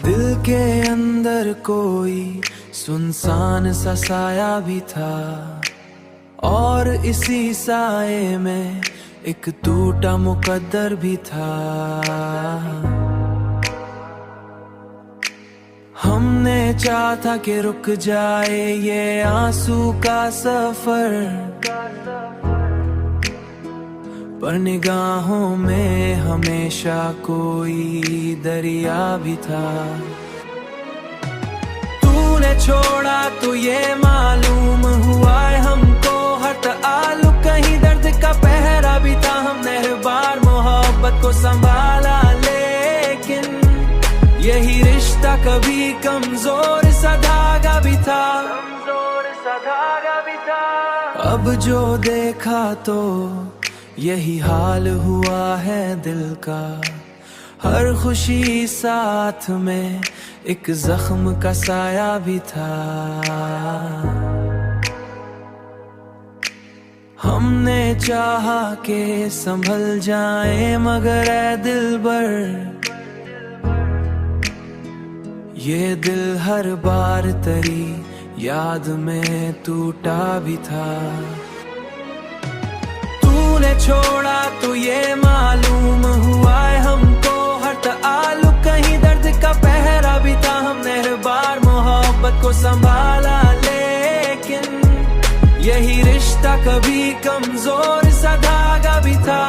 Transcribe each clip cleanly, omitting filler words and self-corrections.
दिल के अंदर कोई सुनसान सा साया भी था, और इसी साए में एक टूटा मुकद्दर भी था। हमने चाहा था कि रुक जाए ये आंसू का सफर, पर निगाहों में हमेशा कोई दरिया भी था। तूने छोड़ा तो ये मालूम हुआ है हमको हर ताल्लुक कहीं दर्द का पहरा भी था। हमने हर बार मोहब्बत को संभाला, लेकिन यही रिश्ता कभी कमजोर सा धागा भी था। अब जो देखा तो यही हाल हुआ है दिल का, हर खुशी साथ में एक जख्म का साया भी था। हमने चाहा कि संभल जाए मगर ऐ दिलबर, ये दिल हर बार तेरी याद में टूटा भी था। तूने छोड़ा तो ये मालूम हुआ है हमको हर ताल्लुक कहीं दर्द का पहरा भी था। हमने हर बार मोहब्बत को संभाला, लेकिन यही रिश्ता कभी कमजोर सा धागा भी था।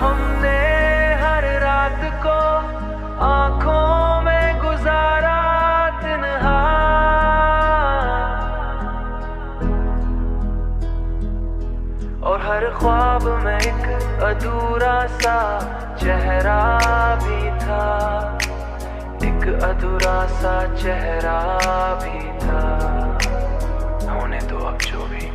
हमने हर रात को आंखों में गुजारा तन्हा, और हर ख्वाब में एक अधूरा सा चेहरा भी था, एक अधूरा सा चेहरा भी था। होने दो अब जो भी